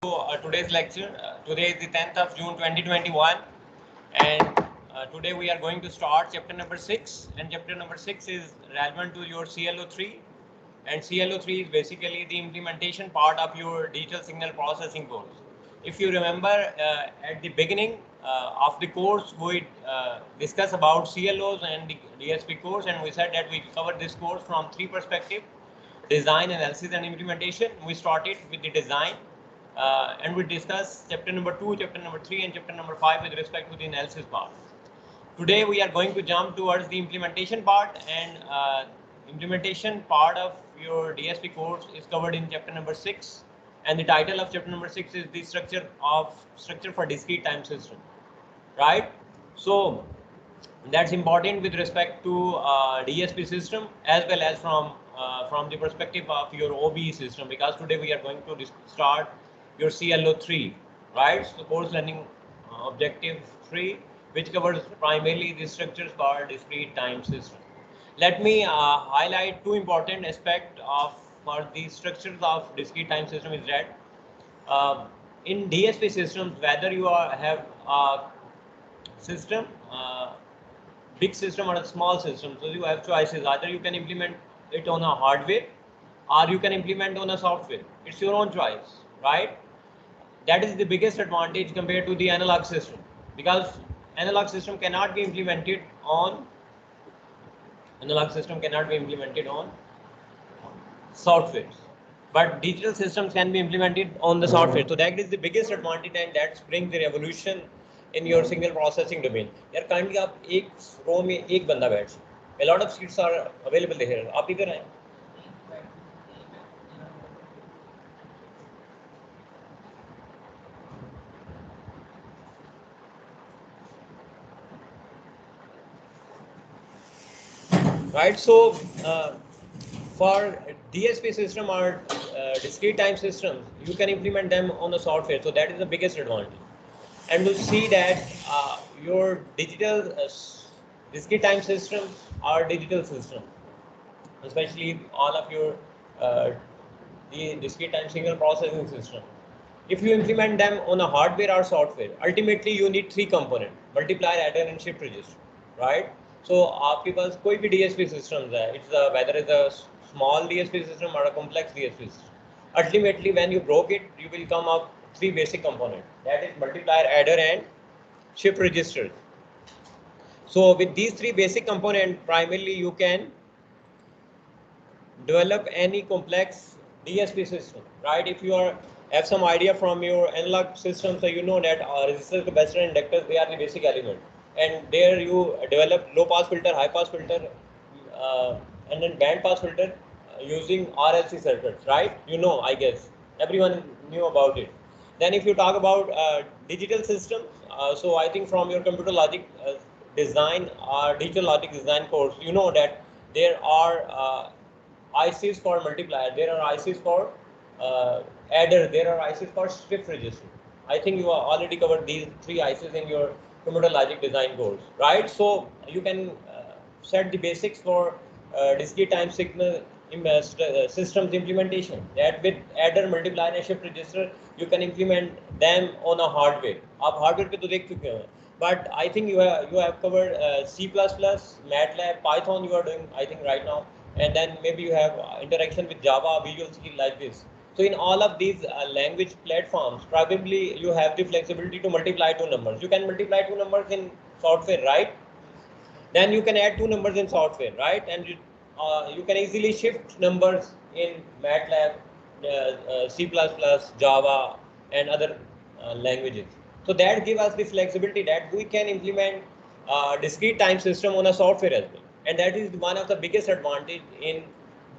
Today's lecture. Today is the 10th of June 2021, and today we are going to start chapter number 6. And chapter number 6 is relevant to your CLO3. And CLO3 is basically the implementation part of your digital signal processing course. If you remember, at the beginning of the course, we discussed about CLOs and the DSP course, and we said that we cover this course from three perspectives: design, analysis, and implementation. We started with the design, and we discussed chapter number 2, chapter number 3, and chapter number 5 with respect to the analysis part. Today we are going to jump towards the implementation part, and implementation part of your DSP course is covered in chapter number 6, and the title of chapter number 6 is the structure for discrete time system, right? So that's important with respect to DSP system as well as from the perspective of your OBE system, because today we are going to start your CLO3, right? So course learning objective 3, which covers primarily the structures for discrete time system. Let me highlight two important aspects of for the structures of discrete time system is that in DSP systems, whether you have a system, big system or a small system, so you have choices. Either you can implement it on a hardware or you can implement on a software. It's your own choice, right? That is the biggest advantage compared to the analog system, because analog system cannot be implemented on software, but digital systems can be implemented on the software. So that is the biggest advantage, and that brings the revolution in your signal processing domain. यार kindly आप एक row में एक बंदा बैठ, a lot of seats are available here. आप इधर आए. Right, so for DSP system or discrete time systems, you can implement them on the software. So that is the biggest advantage. And to see that your digital discrete time systems are digital systems, especially all of your the discrete time signal processing system. If you implement them on a hardware or software, ultimately you need three components: multiplier, adder, and shift register, right? So आपके पास कोई भी DSP systems है, whether it's a small DSP system or a complex DSP system. Ultimately, when you broke it, you will come up three basic components. That is multiplier, adder, and shift register. So with these three basic components, primarily you can develop any complex DSP system, right? If you have some idea from your analog system, so you know that resistors, capacitors, inductors, they are the basic element, and there you develop low pass filter, high pass filter, and then band pass filter using RLC circuits, right? You know, I guess everyone knew about it. Then if you talk about digital systems, so I think from your computer logic design or digital logic design course, you know that there are ICs for multiplier, there are ICs for adder, there are ICs for shift register. I think you have already covered these three ICs in your computer logic design course, right? So you can set the basics for discrete time signal systems implementation. That with adder, multiplier, and shift register, you can implement them on a hardware. आप hardware पे तो देख चुके हैं, but I think you have covered C++, MATLAB, Python. You are doing, I think, right now, and then maybe you have interaction with Java, Visual C like this. So in all of these language platforms, probably you have the flexibility to multiply two numbers. You can multiply two numbers in software, right? Then you can add two numbers in software, right? And you can easily shift numbers in MATLAB, C++, Java, and other languages. So that gives us the flexibility that we can implement discrete time system on a software as well. And that is one of the biggest advantage in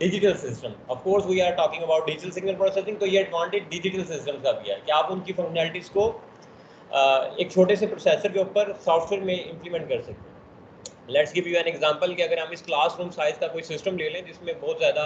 digital system. Of course, we are talking about digital signal processing, तो ये advantage digital systems का भी है कि आप उनकी functionalities को एक छोटे से प्रोसेसर के ऊपर सॉफ्टवेयर में इंप्लीमेंट कर सकते हैं. Let's give you an example कि अगर हम इस क्लासरूम साइज का कोई सिस्टम ले लें जिसमें बहुत ज़्यादा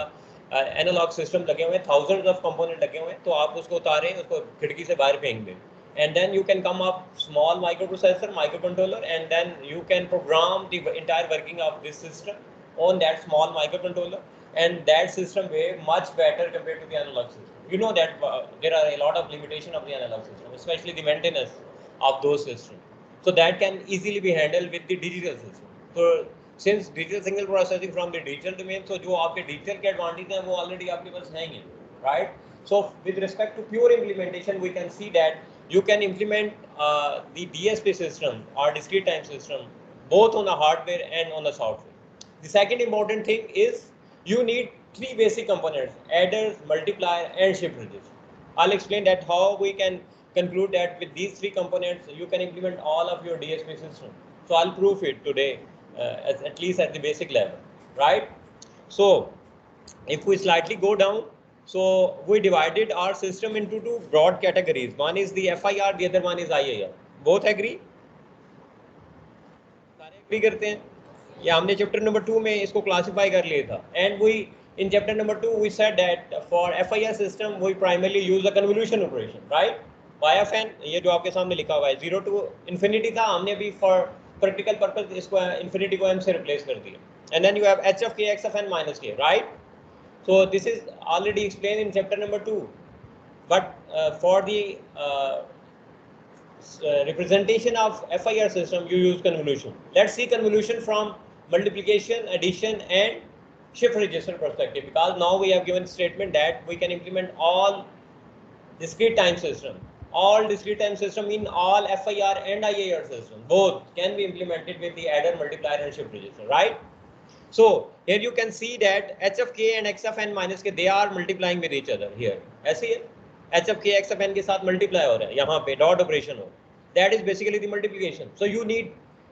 एनालॉग सिस्टम लगे हुए हैं, थाउजेंड्स ऑफ कंपोनेंट लगे हुए हैं, तो आप उसको उतारें, उसको खिड़की से बाहर फेंक दें, and then you can come up small microprocessor, microcontroller, and then you can program the entire working of this system on that small microcontroller. and that system way much better compared to the analog system. You know that there are a lot of limitation of the analog system, especially the maintenance of those systems. So that can easily be handled with the digital system. So since digital signal processing from the digital domain, so जो आपके digital के advantage हैं वो already आपके पास हैं ही, right? So with respect to pure implementation, we can see that you can implement the DSP system or discrete time system both on the hardware and on the software. The second important thing is you need three basic components: adders, multiplier, and shift register. I'll explain that how we can conclude that with these three components you can implement all of your DSP system. So I'll prove it today, at least at the basic level, right? So if we slightly go down, so we divided our system into two broad categories. One is the FIR, the other one is IIR. Both agree? सारे agree करते हैं? या हमने chapter number 2 में इसको classify कर लिया था. And we in chapter number 2 we said that for FIR system we primarily use a convolution operation, right? YFN ये जो आपके सामने लिखा हुआ है 0 to infinity था, हमने अभी for practical purpose इसको infinity को m से replace कर दिया. And then you have h of k x of n minus k, right? So this is already explained in chapter number 2. But for the representation of FIR system, you use convolution. Let's see convolution from multiplication, addition, and shift register perspective, because now we have given statement that we can implement all discrete time system. All discrete time system in all FIR and IIR system, both can be implemented with the adder, multiplier, and shift register, right? So here you can see that h of k and x of n minus k, they are multiplying with each other here. ऐसे ही h of k x of n के साथ multiply हो रहा है, यहाँ पे dot operation हो. That is basically the multiplication. So you need,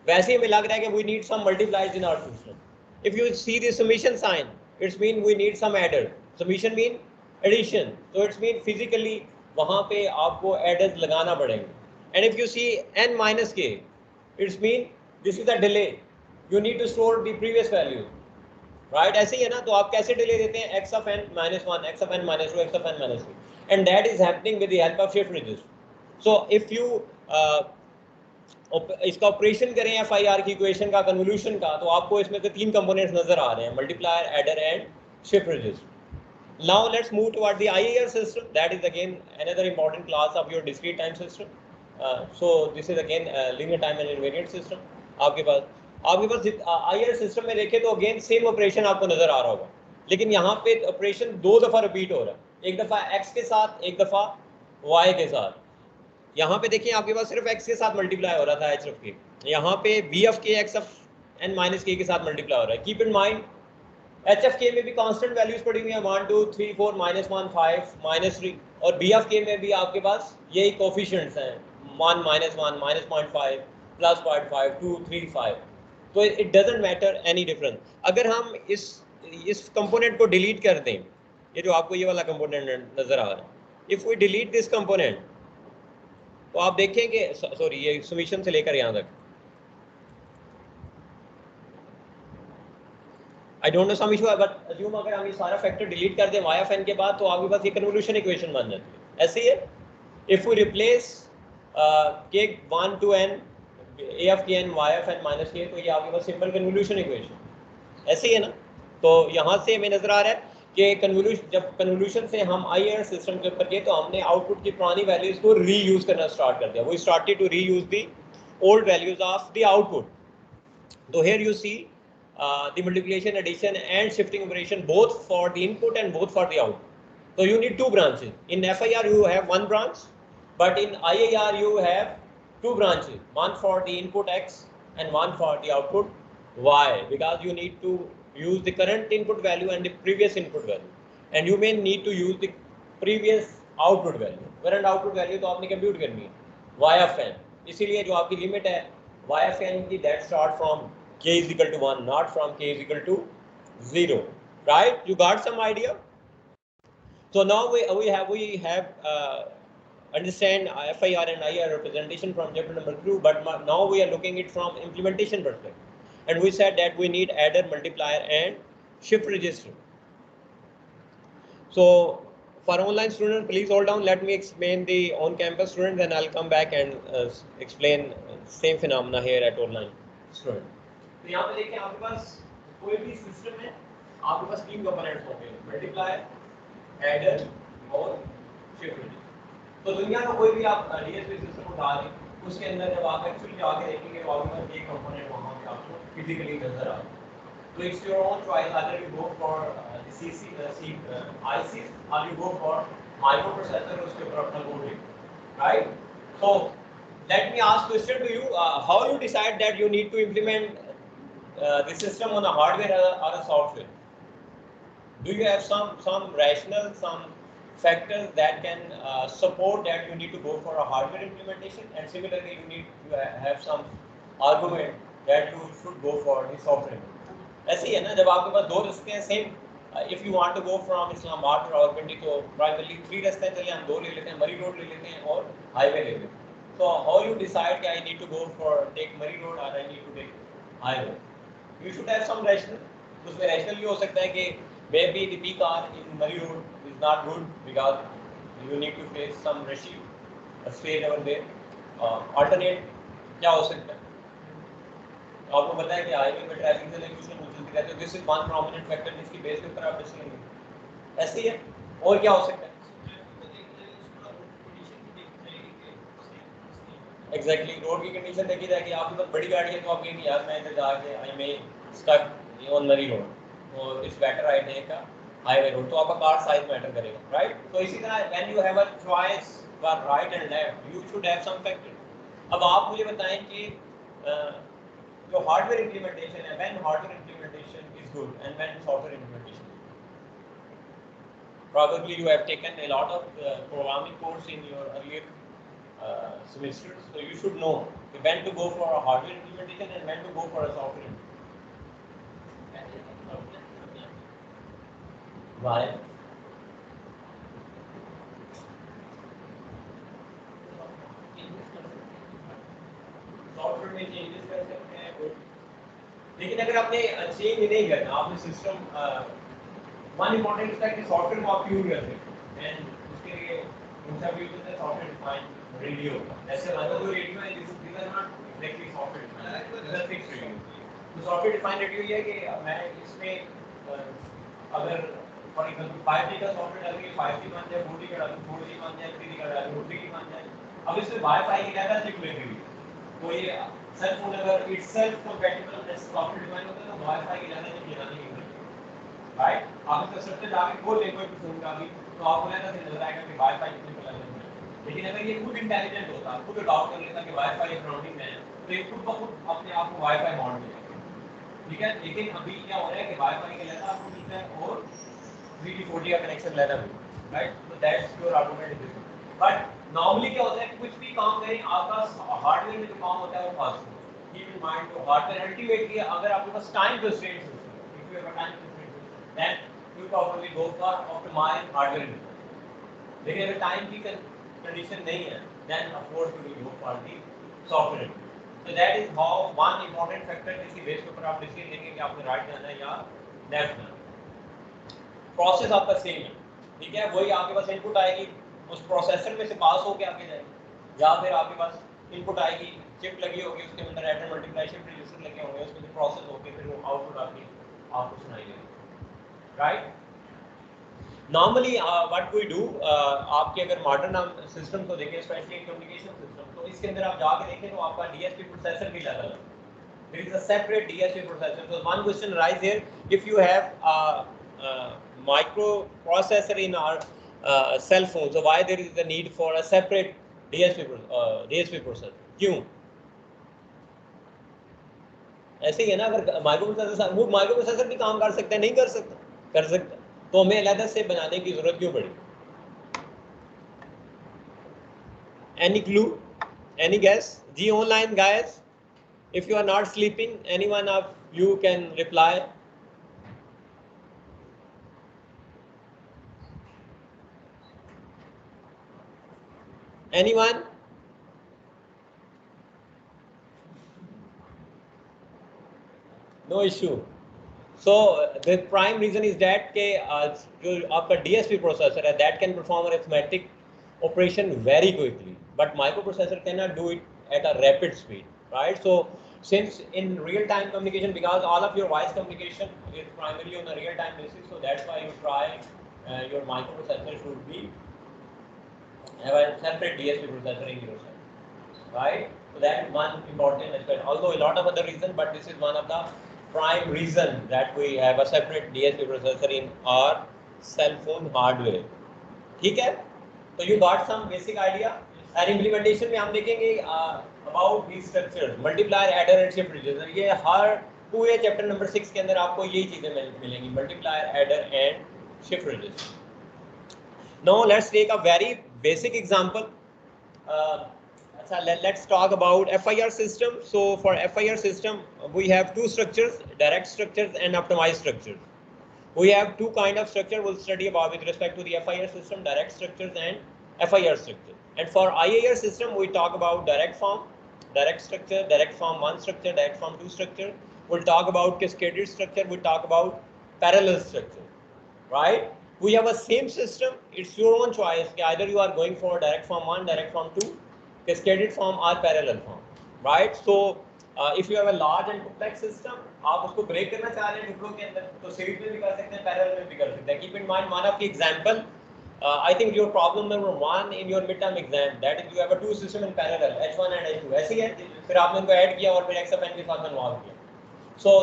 वैसे ही हमें लग रहा है कि we need some multipliers in our system. If you see the summation sign, it's mean we need some adder. Summation mean addition. So it's mean physically वहाँ पे आपको adders लगाना पड़ेंगे. And if you see n minus k, it's mean this is the delay. You need to store the previous value, right? ऐसे ही है ना, तो आप कैसे डिले देते हैं? x of n minus 1, x of n minus 2, x of n minus 3, and that is happening with the help of shift register. So if you इसका ऑपरेशन करें FIR की इक्वेशन का, कन्वोल्यूशन का, तो आपको इसमें से तीन कंपोनेंट्स नजर आ रहे हैं: multiplier, adder and shift register. Now let's move toward the IIR system. That is again another important class of your discrete time system. So this is again linear time and invariant system. आपके पास IIR system में देखें तो again same operation आपको नजर आ रहा होगा, लेकिन यहाँ पे ऑपरेशन दो दफा रिपीट हो रहा है, एक दफा x के साथ, एक दफा y के साथ. यहाँ पे देखिए आपके पास सिर्फ x के साथ मल्टीप्लाई हो रहा था h of k, यहाँ पे v of k x of n minus k के साथ मल्टीप्लाई हो रहा है. Keep in mind h of k में भी कांस्टेंट वैल्यूज पड़ी हुई हैं, 1 2 3 4 -1 5 -3, और b of k में भी आपके पास यही कोफिशिएंट्स हैं, 1 -1 -0.5 +0.5 2 3 5. तो it doesn't matter any difference. अगर हम इस कंपोनेंट को डिलीट कर दें, ये जो आपको ये वाला कंपोनेंट नजर आ रहा है, if we delete this component, तो आप देखेंगे, सॉरी ये समीशन से लेकर यहाँ तक, I don't know some issue है, बट अज्यूम अगर हम ये सारा फैक्टर डिलीट कर दें y of n के बाद, तो आपके पास ये कन्वोल्यूशन इक्वेशन बन जाती है. ऐसे ही है, if we replace k 1 to n a of k n y of n minus k, तो ये आपके पास सिंपल कन्वोल्यूशन इक्वेशन. ऐसे ही है ना. तो यहाँ से हमें नजर आ रहा है कि कन्वोल्यूशन, जब कन्वोल्यूशन से हम IIR सिस्टम के ऊपर गए, तो हमने आउटपुट की पुरानी वैल्यूज को रीयूज करना स्टार्ट कर दिया. We started to reuse the old values of the output. तो here you see the multiplication, addition and shifting operation both for the input and both for the output. So you need two branches. In FIR you have one branch, but in IIR you have two branches, one for the input X and one for the output Y, because you need to use the current input value and the previous input value, and you may need to use the previous output value. current output value तो आपने compute करनी है y of n. इसीलिए जो आपकी limit है y of n की, that start from k is equal to 1, not from k is equal to 0, right? You got some idea? So now we have understand FIR and IIR representation from chapter number 2, but now we are looking it from implementation perspective, and we said that we need adder, multiplier and shift register. So for online students, please hold down, let me explain the on-campus students, and I'll come back and explain same phenomena here at online student. तो यहाँ पे देखिए आपके पास कोई भी system है, आपके पास 3 components होंगे, मल्टीप्लाई, एडर और शिफ्ट। तो दुनिया में कोई भी आप डीएसपी सिस्टम उठा लें, उसके अंदर जब आप एक्चुअली जाके देखेंगे तो आपके पास एक कंपोनेंट वहाँ पे आपको फिजिकली नजर आता है। तो it's your own choice, either you go for the ICs or you go for microprocessor, उसके ऊपर अपना कोड लिखो, right? So let me ask question to you, how you decide that you need to implement the system on a hardware or a software? Do you have some rational, some factors that can support that you need to go for a hardware implementation, and similarly you need to have some argument that you should go for the software? ऐसे ही है ना, जब आपके पास दो रास्ते हैं same, if you want to go from Islamabad to Rawalpindi तो प्राइमरली 3 रास्ते हैं, चलिए हम 2 ले लेते हैं, मरी रोड ले लेते हैं और हाईवे ले लेते हैं। तो हाउ यू डिसाइड कि I need to go for take Murree road और I need to take highway? You should have some rational. उसमें rational भी हो सकता है कि maybe the peak hour in Murray Road is not good because you need to face some rushy stage over there. Alternate क्या हो सकता है? आपको पता है कि हाईवे में ट्रैफिक से लेकर चलते रहते हो, this is one prominent factor जिसकी बेस के ऊपर आप डिसीजन लेंगे। ऐसे ही है, और क्या हो सकता है? एग्जैक्टली, रोड की कंडीशन देखी जाएगी। आपके पास बड़ी गाड़ी है तो आप कहेंगे यार मैं इधर जाके I may stuck on Murree road, तो it's better I take a highway road, तो आपका कार साइज मैटर करेगा, राइट? तो इसी तरह when you have a choice for right and left, you should have some factor. अब आप मुझे बताएं कि जो हार्डवेयर इंप्लीमेंटेशन है, when hardware implementation is good and when software implementation. Probably you have taken a lot of programming course in your earlier semesters, so you should know when to go for a hardware implementation and when to go for a software implementation. Why? Software में changes कर सकते हैं good, लेकिन अगर आपने change नहीं करना, आपने सिस्टम वन इम्पोर्टेंट है कि सॉफ्टवेयर को आप ट्यून कर सकते हैं, एंड उसके लिए दूसरा भी होता है सॉफ्टवेयर डिफाइंड रेडियो। ऐसे हमारे जो रेडियो है this is not exactly software defined, this is fixed radio. तो सॉफ्टवेयर डिफाइंड रेडियो ये है कि मैं इसमें अगर फॉर एग्जांपल 5G का सॉफ्टवेयर डाल के 5G बन जाए, 4G का डाल के 4G बन जाए, 3G का डाल के 3G बन जाए। अब इसमें वाईफाई की ज्यादा चिप लगी हुई है, तो ये सेल फोन अगर itself compatible with software defined होता है तो वाईफाई की ज्यादा चिप लगानी नहीं होती, राइट? आप इसका सबसे जाके खोल लें कोई भी फोन का भी, तो आपको ऐसा नजर आएगा कि वाईफई कितने पे लगा है। लेकिन अगर ये खुद इंटेलिजेंट होता, खुद अडॉप्ट कर लेता कि वाईफाई सराउंडिंग में है, तो ये खुद ब खुद अपने आप को वाईफाई मॉड मिलेगा, ठीक है? लेकिन अभी क्या हो रहा है कि वाईफाई के लेना आपको मिलता है और 3G 4G का कनेक्शन लेना भी, राइट? तो that's your argument. But normally क्या होता है कि कुछ भी काम करें, आपका हार्डवेयर में जो काम होता है वो फास्ट होता है। कीप इन माइंड तो हार्डवेयर अल्टीमेटली अगर आपके पास टाइम कंस्ट्रेंट्स है, if you have a time constraint then you probably go for optimize hardware implementation. लेकिन अगर टाइम की कंडीशन नहीं है, then of course you will go for the software implementation. So that is how one important factor जिसकी base के ऊपर आप decision लेंगे कि आपको राइट जाना है या लेफ्ट जाना है। प्रोसेस आपका सेम है, ठीक है? वही आपके पास इनपुट आएगी, उस प्रोसेसर में से पास होके आगे जाएगी, या फिर आपके पास इनपुट आएगी, चिप लगी होगी, उसके अंदर एडर मल्टीप्लाई शिफ्ट रजिस्टर लगे होंगे, उसमें से प्रोसेस होके फिर वो आउटपुट आपको सुनाई देगी, right? Normally what we do, आपके अगर मॉडर्न सिस्टम को देखें, स्पेशली कम्युनिकेशन सिस्टम, तो इसके अंदर आप जाके देखें तो आपका डीएसपी प्रोसेसर भी लगा है, there is a separate DSP processor. So one question arise here, if you have a microprocessor in our cell phone, so why there is the need for a separate DSP processor? क्यों? ऐसे ही है ना, अगर microprocessor भी काम कर सकता है, नहीं कर सकता? कर सकता, तो हमें अलग से बनाने की जरूरत क्यों पड़ी? Any clue, any guess? जी online guys, if you are not sleeping, anyone of you can reply. Anyone? No issue. So the prime reason is that के जो आपका DSP processor है, that can perform arithmetic operation very quickly, but microprocessor cannot do it at a rapid speed. right? So since in real-time communication, because all of your voice communication is primarily on a real-time basis, so that's why you try your microprocessor should be have a separate DSP processor in your side, right? So that is one important aspect. Although a lot of other reasons, but this is one of the prime reason that we have a separate DSP processor in our cell phone hardware. ठीक है? So you got some basic idea. And implementation में हम देखेंगे about these structures, multiplier, adder and shift register. ये हर पूरे chapter number 6 के अंदर आपको यही चीजें मिलेंगी, multiplier, adder and shift register. Now let's take a very basic example. Let's talk about FIR system. So for FIR system, we have two structures, direct structures and optimized structures. We have two kind of structure we'll study about with respect to the FIR system, direct structures and FIR structure. And for IIR system, we talk about direct form, direct structure, direct form 1 structure, direct form 2 structure. We'll talk about cascaded structure, we'll talk about parallel structure, right? We have a same system, it's your own choice. Either you are going for direct form 1, direct form 2, cascaded form or parallel form, right? So if you have a large and complex system, आप उसको break करना चाह रहे हैं टुकड़ों के अंदर, तो series में भी कर सकते हैं, parallel में भी कर सकते हैं. Keep in mind one of the example. I think your problem number 1 in your midterm exam, that is you have a two system in parallel, H1 and H2. ऐसे ही है, फिर आपने उनको ऐड किया और फिर XFN के साथ कन्वर्ट किया. So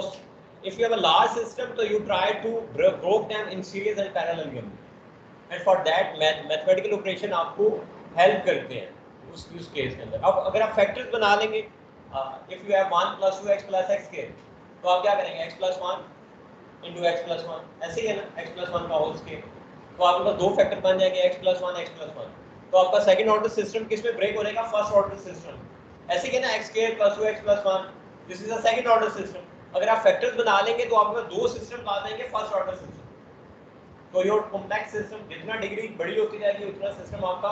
if you have a large system, so you try to group them in series and parallel unit. And for that mathematical operation आपको help करते हैं उस use case के अंदर. अब अगर आप factors बना लेंगे, if you have 1 plus 2x plus x के, तो आप क्या करेंगे, x plus 1 into x plus 1, ऐसे ही है ना, x plus 1 का whole scale. तो आपके पास दो फैक्टर बन जाएंगे, x plus 1, x plus 1. तो आपका सेकंड ऑर्डर सिस्टम किस में ब्रेक हो जाएगा, फर्स्ट ऑर्डर सिस्टम. ऐसे ही है ना, x square plus 2x plus 1, this is a second order system. अगर आप फैक्टर्स बना लेंगे तो आपके पास दो सिस्टम ला देंगे फर्स्ट ऑर्डर सिस्टम. तो योर कॉम्प्लेक्स सिस्टम जितना डिग्री बड़ी होती जाएगी उतना सिस्टम आपका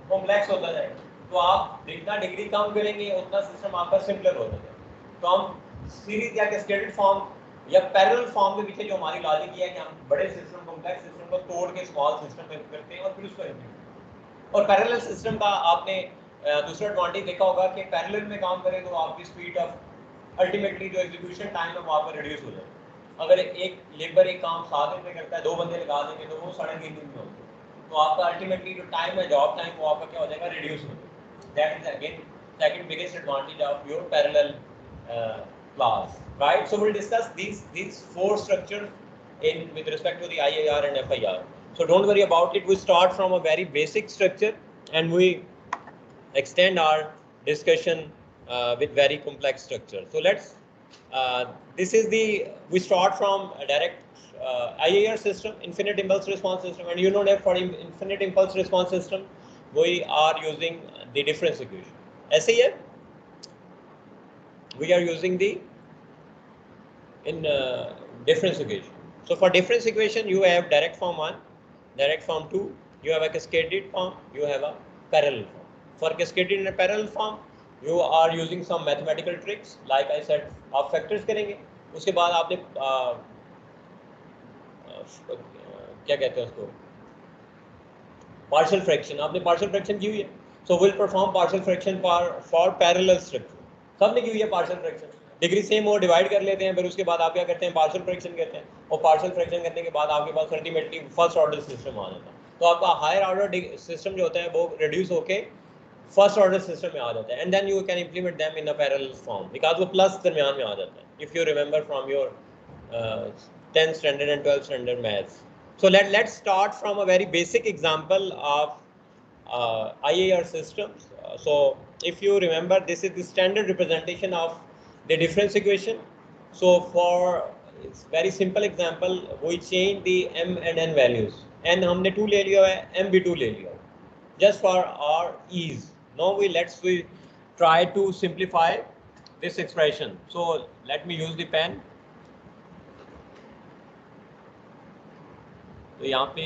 कॉम्प्लेक्स होता जाएगा. तो आप जितना डिग्री कम करेंगे उतना सिस्टम आपका सिंपलर होता जाएगा. तो हम सीरीज या कैस्केडेड फॉर्म या पैरेलल फॉर्म के पीछे जो हमारी लॉजिक है कि हम बड़े सिस्टम कॉम्प्लेक्स सिस्टम को तोड़ के स्मॉल सिस्टम में करते हैं और फिर उसको इम्प्लीमेंट. और पैरेलल सिस्टम का आपने दूसरा एडवांटेज देखा होगा कि पैरेलल में काम करें तो आपकी स्पीड ऑफ अल्टीमेटली जो एग्जीक्यूशन टाइम है वो आपका रिड्यूस हो जाए. अगर एक लेबर एक काम 7 दिन में करता है, 2 बंदे लगा देंगे तो वो 3.5 दिन में होता है. तो आपका अल्टीमेटली जो टाइम है, जॉब टाइम, वो आपका क्या हो जाएगा, रिड्यूस हो जाएगा. That is again second biggest advantage of your parallel class, right? So we'll discuss these four structures in with respect to the IIR and FIR. So don't worry about it. We start from a very basic structure and we extend our discussion with very complex structure. So let's we start from a direct IIR system, infinite impulse response system, and you know that for infinite impulse response system we are using the difference equation. ऐसे ही है, we are using the difference equation. So for difference equation you have direct form 1, direct form 2, you have a cascaded form, you have a parallel form. For cascaded and parallel form you are using some mathematical tricks, like I said, आप factors करेंगे, उसके बाद आपने क्या कहते हैं उसको, partial fraction, आपने partial fraction की हुई है. So we'll perform partial fraction for parallel structure. सबने की हुई है partial fraction, डिग्री सेम हो, डिवाइड कर लेते हैं, फिर उसके बाद आप क्या करते हैं, पार्शियल फ्रैक्शन करते हैं, और पार्शियल फ्रैक्शन करने के बाद आपके पास अल्टीमेटली फर्स्ट ऑर्डर सिस्टम आ जाता है. तो आपका हायर ऑर्डर सिस्टम जो होता है वो रिड्यूस होके फर्स्ट ऑर्डर सिस्टम में आ जाता है. And then you can implement them in a parallel form, because वो प्लस दरमियान में आ जाता है, if you remember from your 10th standard and 12th standard maths. So let's start from a very basic example of IIR systems. So if you remember, this is the standard representation of the difference equation. So for very simple example, we change the m and n values. n हमने 2 ले लिया है, m भी 2 ले लिया है, just for our ease. Now we try to simplify this expression. So let me use the pen. तो यहाँ पे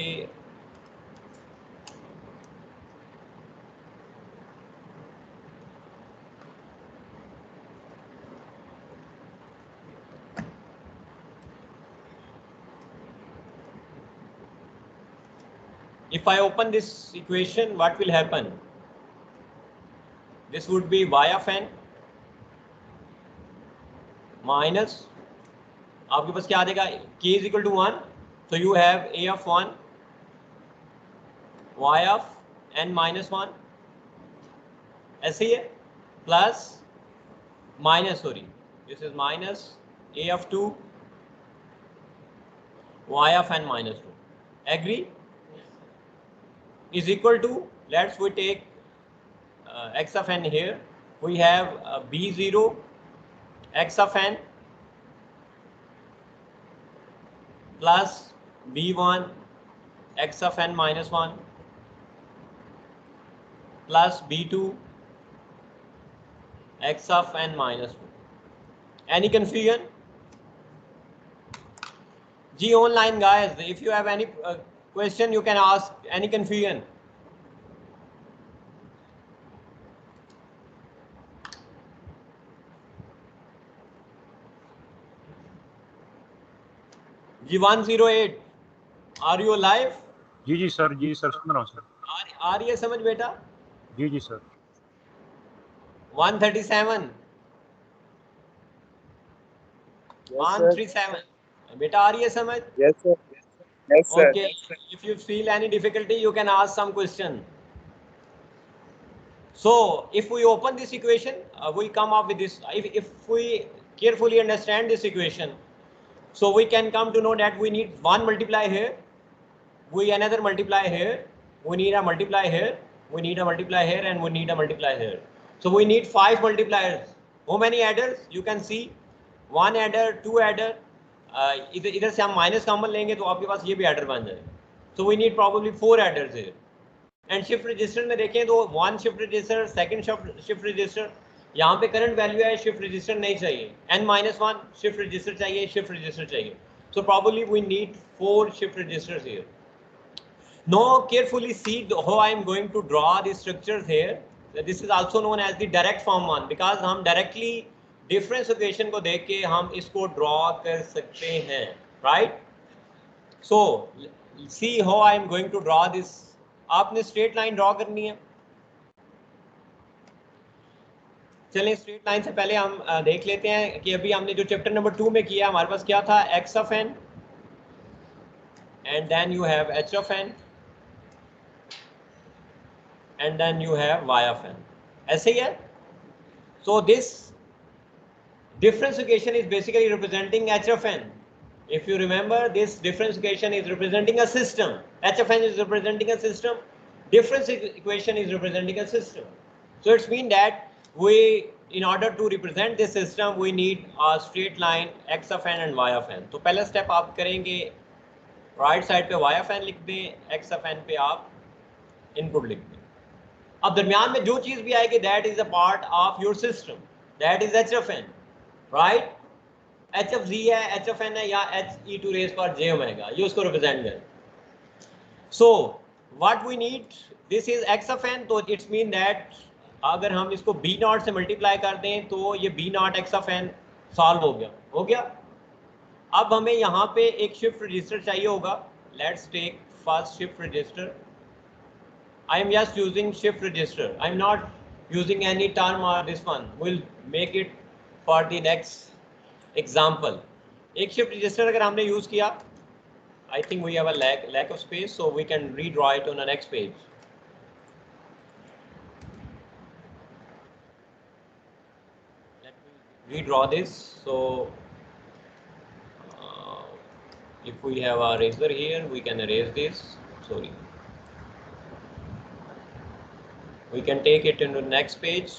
if I open this equation, what will happen? This would be y of n minus आपके पास क्या आ जाएगा, k is equal to 1, तो you have a of 1 y of n minus 1, ऐसे ही है, plus minus, sorry this is minus a of 2 y of n minus 2. Agree? Is equal to, let's we take x of n here. We have b0 x of n plus b1 x of n minus 1 plus b2 x of n minus 2. Any confusion? G online guys, if you have any question you can ask. Any confusion? G108, are you alive? जी sir, जी sir, सुन रहा हूँ sir. आ रही है समझ बेटा? जी sir. 137 Yes, 137 बेटा आ रही है समझ? yes, sir. Yes, sir. Okay, if you feel any difficulty you can ask some question. So if we open this equation we come up with this. If we carefully understand this equation, so we can come to know that we need one multiply here, we another multiply here, we need a multiply here, we need a multiply here, and we need a multiply here. So we need 5 multipliers. How many adders? You can see 1 adder, 2 adder. इधर से हम minus common लेंगे तो आपके पास ये भी adder बन जाएगा. So we need probably 4 adders here. And shift register में देखें तो 1 shift register, second shift register, यहाँ पे करंट वैल्यू है, शिफ्ट रजिस्टर नहीं चाहिए, n-1 शिफ्ट रजिस्टर चाहिए, शिफ्ट रजिस्टर चाहिए. So probably we need 4 shift registers here. Now carefully see how I am going to draw the structures here. This is also known as the direct form one, because हम directly difference equation को देख के हम इसको draw कर सकते हैं, right? So see how I am going to draw this. आपने स्ट्रेट लाइन ड्रॉ करनी है. चलें स्ट्रेट लाइन से पहले हम देख लेते हैं कि अभी हमने जो चैप्टर नंबर 2 में किया हमारे पास क्या था, x of n and then you have h of n and then you have y of n. ऐसे ही है. So this differentiation is basically representing h of n. If you remember, this differentiation is representing a system. H of n is representing a system. Difference equation is representing a system. So it's mean that we, in order to represent this system, we need a straight line x of n and y of n. तो पहला step आप करेंगे right side पे y of n लिख दें, x of n पे आप input लिख दें. अब दरमियान में जो चीज़ भी आएगी, that is a part of your system. That is h of n, right? H of G है, एच ऑफ एन है, या एच ई टू रेज पर जे ओमेगा, ये उसको रिप्रेजेंट करें. So what we need, this is X of N. तो it's mean that अगर हम इसको बी नॉट से मल्टीप्लाई कर दें तो ये b naught x of n solve हो गया. अब हमें यहाँ पे एक शिफ्ट रजिस्टर चाहिए होगा. Let's take first shift register. I am just using shift register, I am not using any term और this one, will make it for the next example. एक शिफ्ट रजिस्टर अगर हमने यूज किया, I think we have a lack of space, so we can redraw it on the next page. Let me redraw this. So if we have a eraser here, we can erase this. Sorry, we can take it into the next page.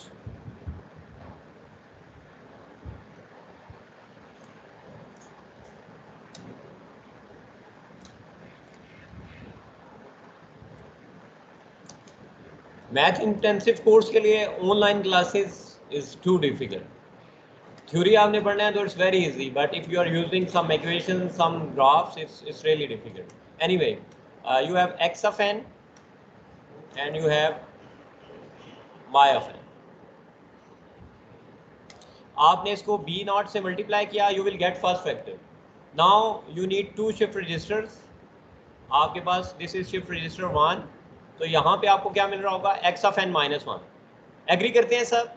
Math intensive course के लिए online classes is too difficult. Theory आपने पढ़ना है तो it's very easy, but if you are using some equation, some graphs, it's really difficult. Anyway, you have x of n and you have y of n. आपने इसको b naught से multiply किया, you will get first factor. Now you need 2 shift registers. आपके पास this is shift register 1, तो यहाँ पे आपको क्या मिल रहा होगा, x of n minus 1. Agree करते हैं सब?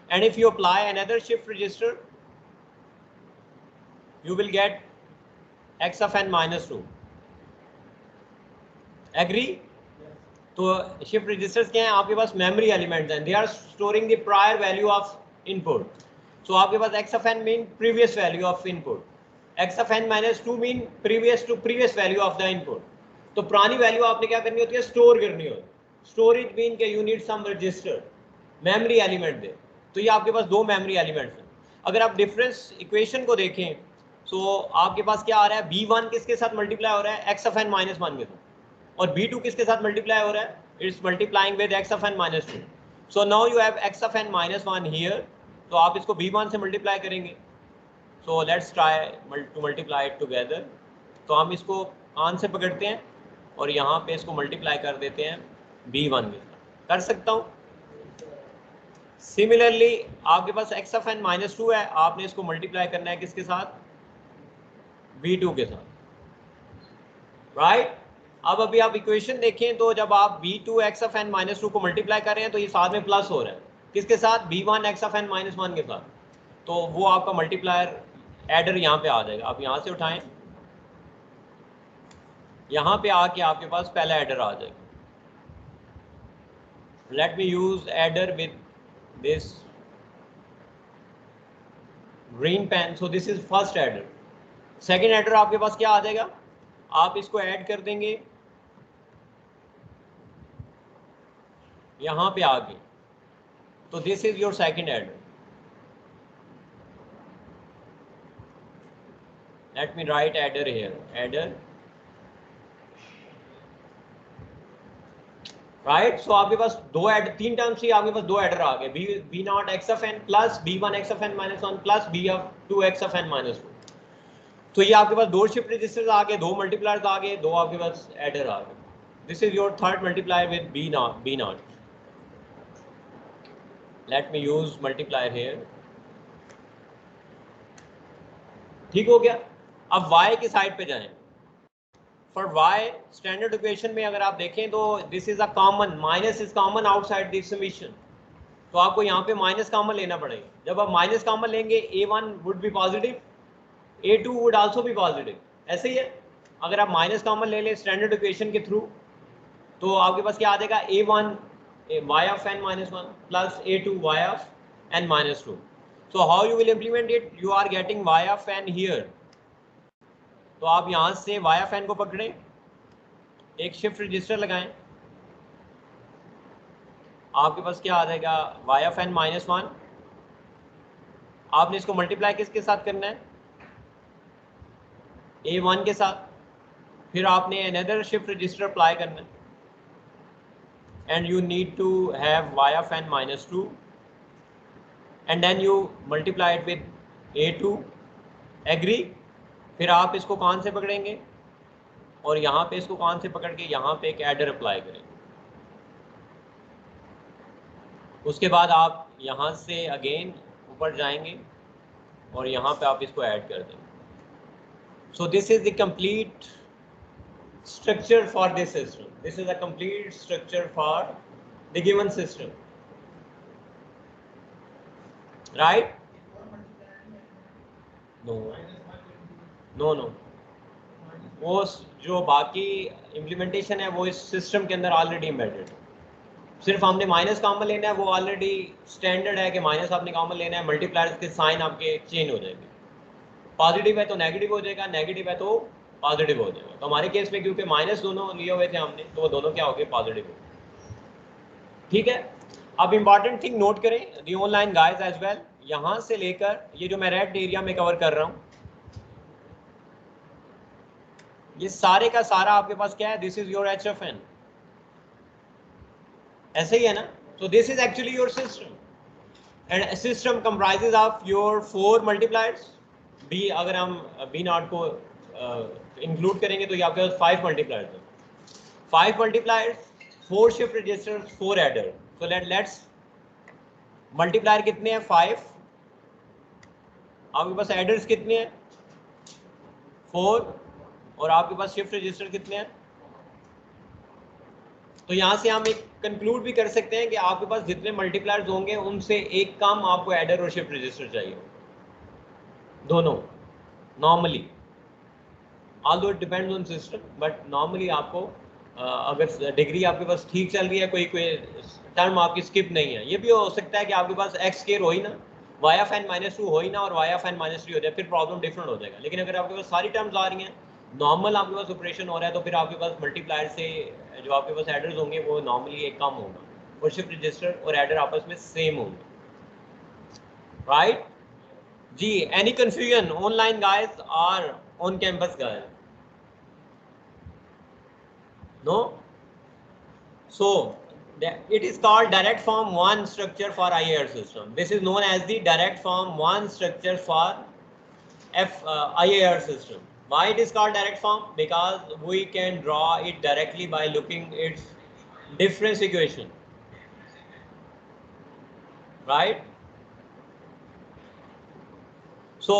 And if you apply another shift register, you will get x of n minus 2. Agree? तो शिफ्ट रजिस्टर्स क्या हैं? आपके पास मेमोरी एलिमेंट्स हैं, they are storing the prior value of input. So आपके पास x of n mean previous value of input, x of n minus 2 mean previous to previous value of the input. तो पुरानी value आपने क्या करनी होती है? स्टोर करनी होती है. स्टोरेज मीन के you need some register, memory element they. तो ये आपके पास दो मेमोरी एलिमेंट्स हैं. अगर आप डिफरेंस इक्वेशन को देखें तो आपके पास क्या आ रहा है? b1 किसके साथ मल्टीप्लाई हो रहा है? x of n minus 1 के साथ. और b2 किसके साथ मल्टीप्लाई हो रहा है? It's multiplying with x of n minus 2. So now you have x of n minus 1 here. तो आप इसको b1 से मल्टीप्लाई करेंगे. So let's try to multiply it together. तो हम इसको आन से पकड़ते हैं और यहाँ पे इसको मल्टीप्लाई कर देते हैं b1 के साथ. कर सकता हूँ. सिमिलरली आपके पास x of n minus 2 है, आपने इसको मल्टीप्लाई करना है किसके साथ? b2 के साथ. राइट? अब अभी आप इक्वेशन देखें तो जब आप b2 x of n minus 2 को मल्टीप्लाई कर रहे हैं तो ये साथ में प्लस हो रहा है. किसके साथ? b1 x of n minus 1 के साथ. तो वो आपका मल्टीप्लायर एडर यहाँ पे आ जाएगा. आप यहाँ से उठाएं, यहाँ पे आके आपके पास पहला एडर आ जाएगा. Let me use adder with this green pen. So this is first adder. Second adder आपके पास क्या आ जाएगा? आप इसको ऐड कर देंगे यहां पे आगे. तो this is your second adder. Let me write adder here. Adder, right? So आपके पास दो एड, तीन टर्म्स ही आपके पास दो एडर आ गए. B naught x of n plus b1 x of n minus 1 plus b2 x of n minus 2. तो ये आपके पास दो शिफ्ट रजिस्टर्स आ गए, दो मल्टीप्लायर्स आ गए, दो आपके पास एडर आ गए. This is your third multiplier with b not. Late me use multiplier here. ठीक हो गया. अब y की साइड पे जाएं. फॉर y स्टैंडर्ड इक्वेशन में अगर आप देखें तो this is a common, minus is common outside this summation. तो आपको यहाँ पे माइनस कॉमन लेना पड़ेगा. जब आप माइनस कॉमन लेंगे a1 would be positive, a2 would also be positive. ऐसे ही है. अगर आप माइनस कॉमन ले लें स्टैंडर्ड इक्वेशन के थ्रू तो आपके पास क्या आ जाएगा? a1 y of n minus 1 plus a2 y of n minus 2. So how you will implement it? You are getting y of n here. तो आप यहाँ से y of n को पकड़ें, एक शिफ्ट रजिस्टर लगाएं, आपके पास क्या आ जाएगा? y of n minus 1. आपने इसको मल्टीप्लाई किसके साथ करना है? a1 के साथ. फिर आपने अनदर शिफ्ट रजिस्टर अप्लाई करना है and you need to have y of n minus 2 and then you multiply it with a2. Agree? फिर आप इसको कान से पकड़ेंगे और यहाँ पे इसको कान से पकड़ के यहाँ पे एक एडर अप्लाई करेंगे. उसके बाद आप यहाँ से अगेन ऊपर जाएंगे और यहाँ पे आप इसको ऐड कर देंगे. So this is the complete structure for this system. This is a complete structure for the given system, right? No. वो जो बाकी इम्प्लीमेंटेशन है वो इस सिस्टम के अंदर ऑलरेडी एम्बेडेड है. सिर्फ हमने माइनस कॉमन लेना है, वो ऑलरेडी स्टैंडर्ड है कि माइनस आपने कॉमन लेना है, मल्टीप्लायर्स के साइन आपके चेंज हो जाएंगे. पॉजिटिव है तो नेगेटिव हो जाएगा, नेगेटिव है तो पॉजिटिव हो जाएगा. तो हमारे केस में क्योंकि माइनस दोनों लिए हुए थे हमने, तो वो दोनों क्या हो गए? पॉजिटिव हो गए. ठीक है. अब इंपॉर्टेंट थिंग नोट करें, दी ऑनलाइन गाइस एज वेल. यहाँ से लेकर ये जो मैं रेड एरिया में कवर कर रहा हूँ, ये सारे का सारा आपके पास क्या है? This is your h of n. ऐसे ही है ना? So this is actually your system, and a system comprises of your 4 multipliers. b अगर हम b नॉट को इंक्लूड करेंगे तो ये आपके पास 5 मल्टीप्लायर्स हैं. 5 multipliers, 4 shift registers, 4 adder. So let's multiplier कितने हैं? 5. आपके पास एडर्स कितने हैं? 4. और आपके पास शिफ्ट रजिस्टर कितने हैं? तो यहाँ से हम एक कंक्लूड भी कर सकते हैं कि आपके पास जितने मल्टीप्लायर्स होंगे उनसे एक कम आपको एडर और शिफ्ट रजिस्टर चाहिए, दोनों. normally, although it depends on system, but normally आपको अगर डिग्री आपके पास ठीक चल रही है, कोई टर्म आपकी स्किप नहीं है, ये भी हो सकता है कि आपके पास एक्स स्क्वायर हो ही ना, वाई ऑफ एन माइनस 2 हो ही ना और वाई ऑफ एन माइनस 3 हो जाए, फिर प्रॉब्लम डिफरेंट हो जाएगा। लेकिन अगर आपके पास सारी टर्म्स आ रही हैं, नॉर्मल आपके पास ऑपरेशन हो रहा है, तो फिर आपके पास मल्टीप्लायर से जो आपके पास एडर्स होंगे वो नॉर्मली एक कम होगा और शिफ्ट रजिस्टर और एडर आपस में सेम होंगे, राइट जी। एनी कंफ्यूजन ऑनलाइन गाइस और on campus guys? No? So it is called direct form 1 structure for IAR system. This is known as the direct form 1 structure for IAR system. Why it is called direct form? Because we can draw it directly by looking its difference equation, right? So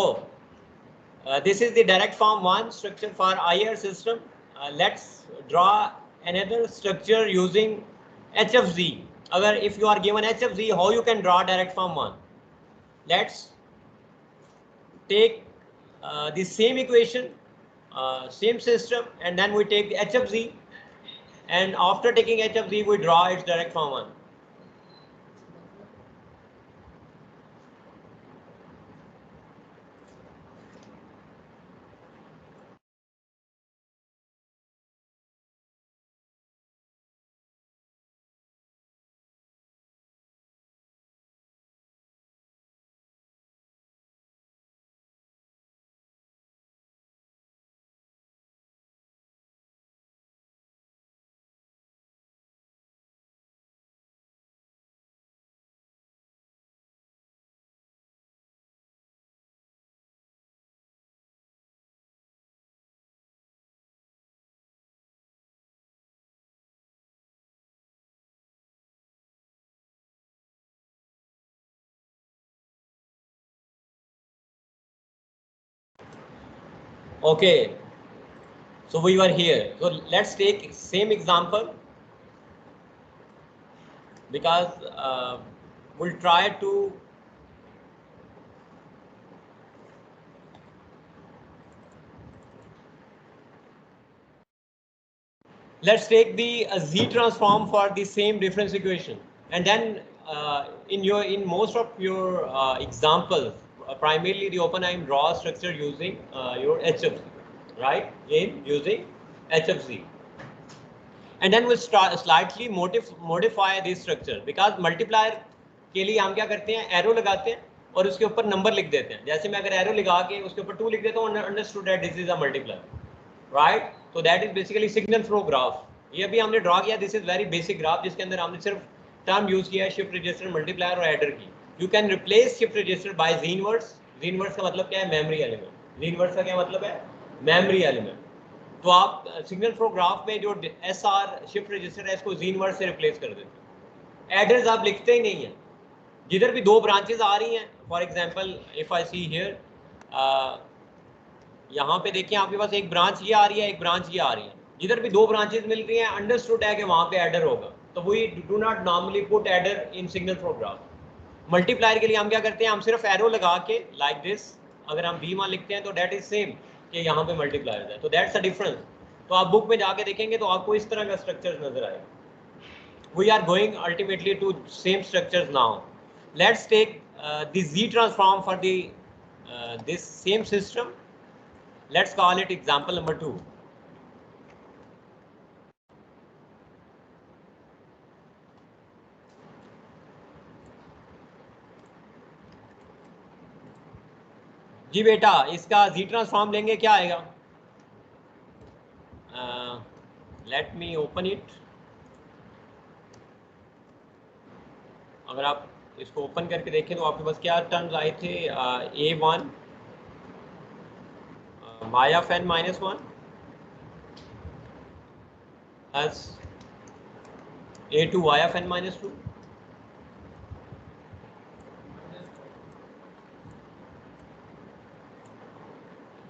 this is the direct form 1 structure for IAR system. Let's draw another structure using HFZ. Agar if you are given HFZ, how you can draw direct form 1? Let's take the same equation, same system, and then we take the HFZ, and after taking HFZ, we draw its direct form 1. Okay, so we were here. So let's take same example, because we'll try to let's take the Z transform for the same difference equation, and then in most of your examples, primarily the OpenIM draw structure using your HFZ, right? Using HFZ, and then we'll slightly modify this structure, because multiplier के लिए हम क्या करते हैं, arrow लगाते हैं और उसके ऊपर नंबर लिख देते हैं। जैसे मैं अगर एरो लगा के उसके ऊपर 2 लिख देता हूँ, understood that this is a multiplier, right? तो that is basically signal flow graph. ये अभी हमने ड्रॉ किया, this is very basic graph, जिसके अंदर हमने सिर्फ टर्म यूज किया है शिफ्ट रजिस्टर, मल्टीप्लायर और एडर की। You can replace shift register by G inverse. G inverse का मतलब क्या है? Memory element. जी इनवर्स का क्या मतलब है? Memory element. तो आप सिग्नल फ्लो ग्राफ में जो एस आर शिफ्ट रजिस्टर है, इसको जी इनवर्स से रिप्लेस कर देते हैं। एडर्स आप लिखते ही नहीं है। जिधर भी 2 ब्रांचेस आ रही हैं, for example if I see here, यहाँ पे देखिए आपके पास एक ब्रांच ये आ रही है, एक ब्रांच ये आ रही है। जिधर भी 2 ब्रांचेस मिल रही हैं, अंडरस्टूड है कि वहाँ पे एडर होगा, तो we do not normally put adder in signal flow graph. Multiplier के लिए हम क्या करते हैं, हम सिर्फ एरो लगा के लाइक दिस, अगर हम B1 लिखते हैं तो दैट इज सेम कि यहाँ पे मल्टीप्लायर है, तो दैट्स अ डिफरेंस। तो आप बुक में जाके देखेंगे तो आपको इस तरह का स्ट्रक्चर नजर आएगा। We are going ultimately to same structures now. Let's take the Z transform for the this same system. Let's call it example number 2. जी बेटा, इसका Z transform लेंगे, क्या आएगा? Let me open it. अगर आप इसको ओपन करके देखें तो आपके पास क्या टर्म्स आए थे? A1 y of n minus 1 as A2 y of n minus 2.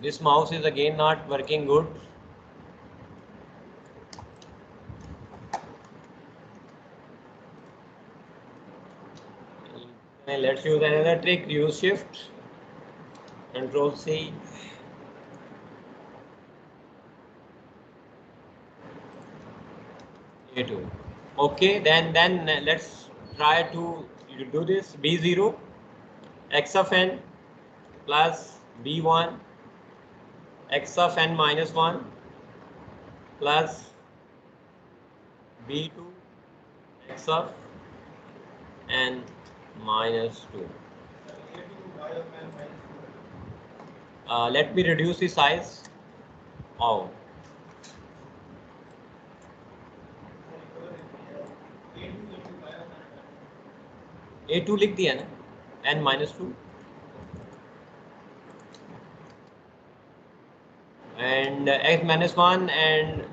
This mouse is again not working good. Let's use another trick. Use shift, Control C, A2. Okay, then let's try to do this. B0 x of n plus B1 x of n minus 1 plus B2 x of n minus 2. Let me reduce the size of A2 लिख दिया ना n minus 2 and x minus 1 and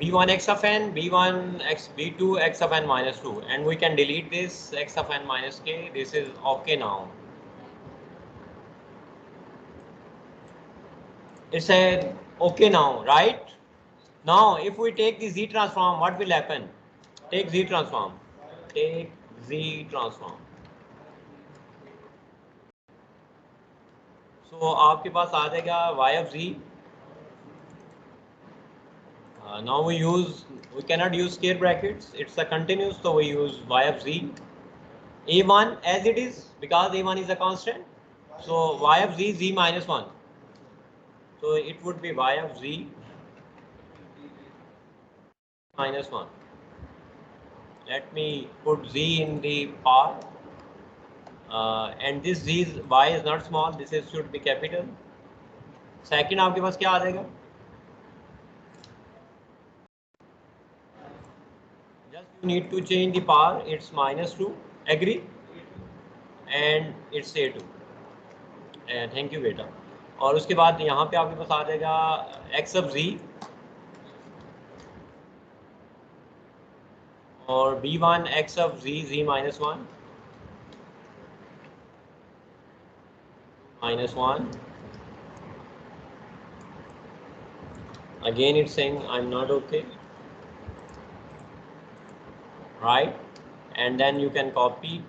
b1 x of n, b1 x, b2 x of n minus 2, and we can delete this x of n minus k. This is okay now. It's a okay now, right? Now if we take the z transform, what will happen? Take z transform. Take z transform. So आपके पास आ जाएगा y of z. Now we cannot use square brackets. It's a continuous, so we use y of z. A1 as it is, because A1 is a constant. So y of z, z minus 1. So it would be y of z minus 1. Let me put z in the part. And this z is, y is not small, this is should be capital. Second आपके पास क्या आ जाएगा? Just you need to change the power, it's minus 2, agree? And it's A2. Thank you बेटा. और उसके बाद यहाँ पे आपके पास आ जाएगा x of z और b1 x of z, z minus 1 minus 1. Again it's saying I'm not okay, right? And then you can copy it.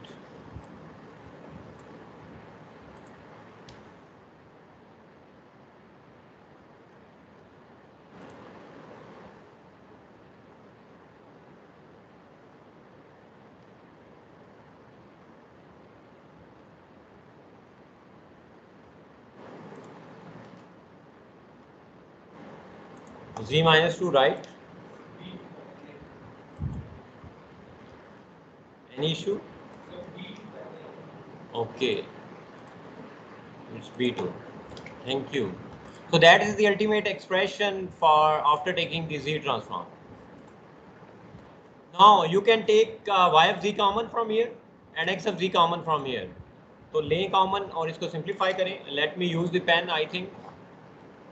Z minus 2, right? Any issue? Okay, it's B2. Thank you. So that is the ultimate expression for after taking the Z transform. Now you can take y of z common from here and x of z common from here. तो लें common और इसको simplify करें. Let me use the pen. I think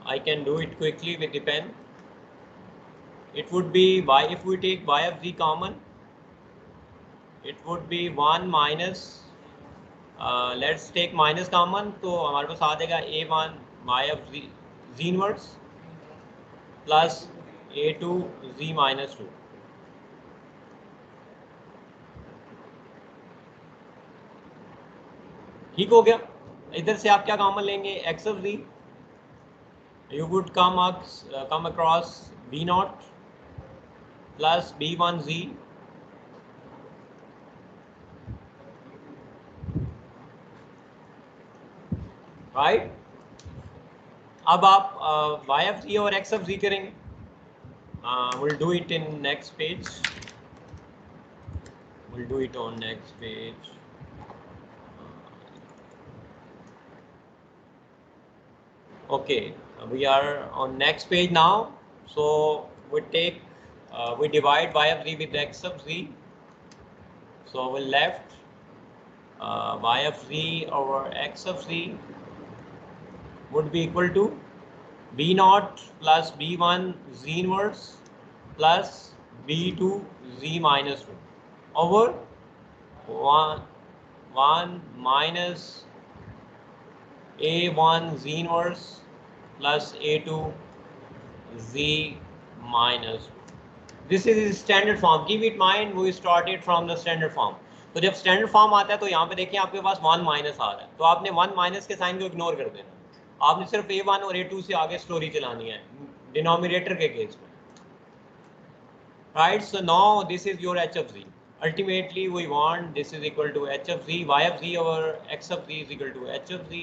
I can do it quickly with the pen. It would be y, if we take y of z common, it would be 1 minus, let's take minus common, तो हमारे पास आ जाएगा a1 y of z inverse plus a2 z minus 2. ठीक हो गया. इधर से आप क्या कॉमन लेंगे? x of z. You would come across b0 plus b1 z right. अब आप y of z और x of z करेंगे. We'll do it in next page. We'll do it on next page. Okay, we are on next page now. So we take, we divide y of z with x of z. So we'll left y of z over x of z would be equal to b0 plus b1 z inverse plus b2 z minus 2 over 1 minus a1 z inverse plus a2 z minus 2. This is standard form. Keep in mind we started from the standard form. तो जब standard form आता है तो यहाँ पे देखिए आपके पास 1 minus आ रहा है, तो आपने 1 माइनस के साइन को इग्नोर कर देना. आपने सिर्फ a1 और a2 से आगे स्टोरी चलानी है डिनोमिनेटर के केस में, right? So now this is your h of z. Ultimately we want this is equal to h of z, y of z over x of z is equal to h of z.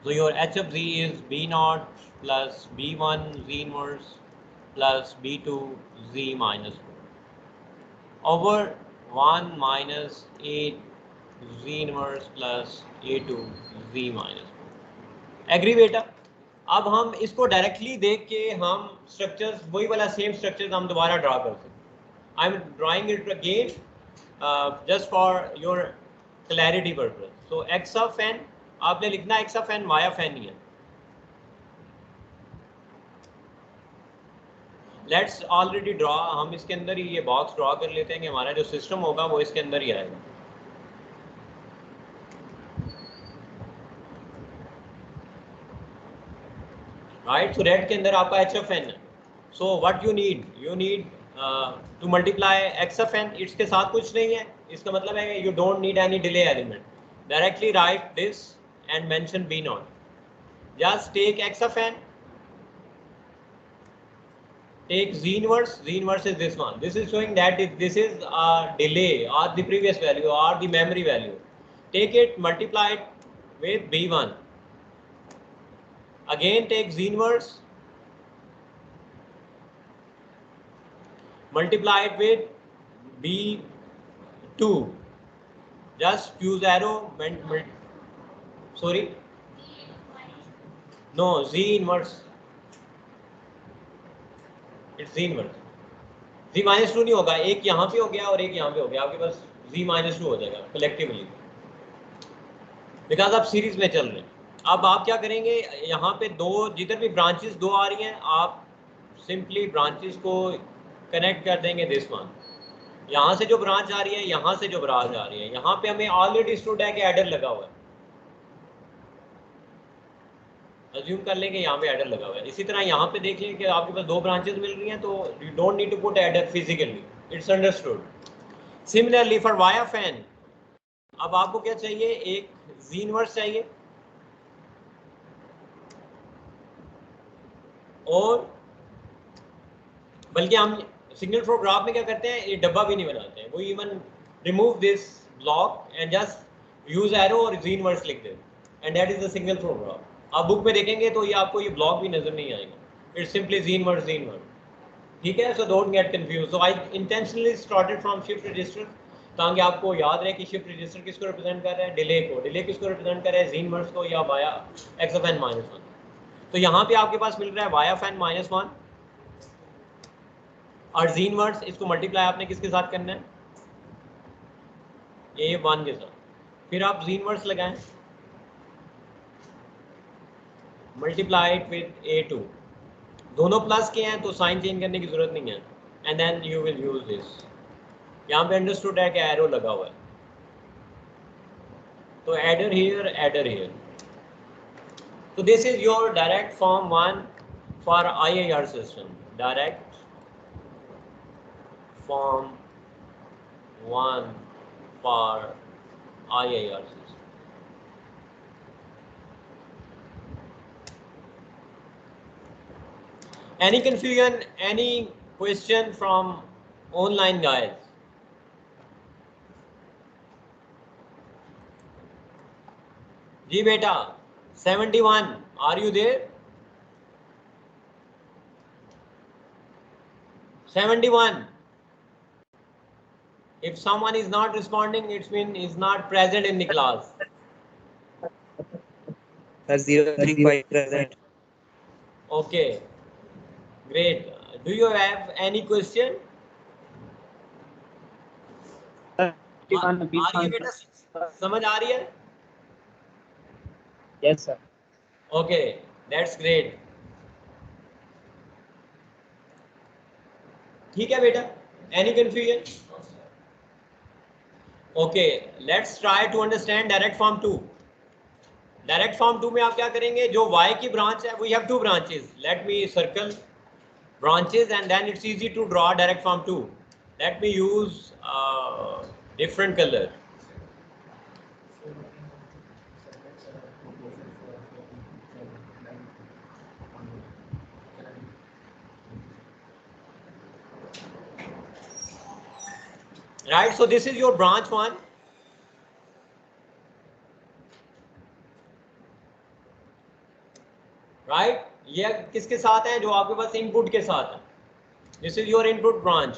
So your h of z is b naught plus b1 z inverse plus b2 z minus 4 over 1 minus 8 z inverse plus a2 z minus 4. Agree बेटा? अब हम इसको directly देख के हम structures वही वाला same structures हम दोबारा ड्रा कर सकते हैं. I am drawing it again just for your clarity purpose. So x of n आपने लिखना x of n y of n ही है. Let's already draw. हम इसके अंदर ही ये बॉक्स ड्रॉ कर लेते हैं कि हमारा जो सिस्टम होगा वो इसके अंदर ही आएगा. राइट. सो रेड के अंदर आपका एच ऑफ एन है. So what you need to multiply x of n. इसके साथ कुछ नहीं है. इसका मतलब है you don't need any delay element. Directly write this and mention b naught. Just take x of n, take z inverse. Z inverse is this one. This is showing that this is a delay or the previous value or the memory value. Take it, multiply it with b1. Again take z inverse, multiply it with b2. Just use arrow. Sorry, no, z inverse. It's z inverse. z minus 2 नहीं होगा. एक यहाँ पे हो गया और एक यहाँ पे हो गया. आपके पास z minus 2 हो जाएगा कलेक्टिवली, बिकॉज आप सीरीज में चल रहे हैं. अब आप क्या करेंगे, यहाँ पे दो जिधर भी ब्रांचेस दो आ रही हैं आप सिंपली ब्रांचेस को कनेक्ट कर देंगे. दिस वन, यहाँ से जो ब्रांच आ रही है, यहाँ से जो ब्रांच आ रही है, यहाँ पे हमें ऑलरेडी स्टूड है कि एडर लगा हुआ है. अज्यूम कर लेंगे यहाँ पे एडर लगा हुआ है. इसी तरह यहाँ पे देख लें कि आपके पास दो ब्रांचेस मिल रही हैं तो you don't need to put adder physically. It's understood. Similarly for y of n, अब आपको क्या चाहिए, एक जी इनवर्स चाहिए और बल्कि हम सिग्नल फ्लो ग्राफ में क्या करते हैं, ये डब्बा भी नहीं बनाते हैं. वो even remove this block and just use arrow और जी इनवर्स लिख देते and that is the signal flow graph. आप बुक में देखेंगे तो ये आपको ये ब्लॉक भी नजर नहीं आएगा. It's simply ji inverse G inverse. ठीक है. So don't get confuse. So I intentionally started from shift register ताकि आपको याद रहे कि शिफ्ट रजिस्टर किसको रिप्रेजेंट कर रहा है, डिले को. डिले किसको रिप्रेजेंट कर रहा है, जी इनवर्स को या via x of n minus 1. तो यहाँ पे आपके पास मिल रहा है वाई ऑफ एन माइनस 1 और जी इनवर्स. इसको मल्टीप्लाई आपने किसके साथ करना है, a1 के साथ. फिर आप जी इनवर्स लगाएं, मल्टीप्लाई इट विद a2. दोनों प्लस के हैं तो साइन चेंज करने की जरूरत नहीं है. And then you will use this. यहाँ पे अंडरस्टूड है कि एरो लगा हुआ है तो adder here, adder here. So this is your direct form 1 for IIR system. Direct form 1 for IIR system. Any confusion, any question from online guys? जी बेटा 71, are you there? 71. If someone is not responding, it means is not present in the class. 035 present. Okay, great. Do you have any question? आ रही है बेटा, समझ आ रही है? Yes sir. Okay, that's great. ठीक है बेटा. Any confusion? Okay, let's try to understand direct form 2. Direct form 2 में आप क्या करेंगे, जो y की ब्रांच है, we have two branches. Let me circle branches and then it's easy to draw direct form 2. Let me use different color. right? So this is your branch 1. right? ये किसके साथ है? जो आपके पास इनपुट के साथ है. This is your input branch,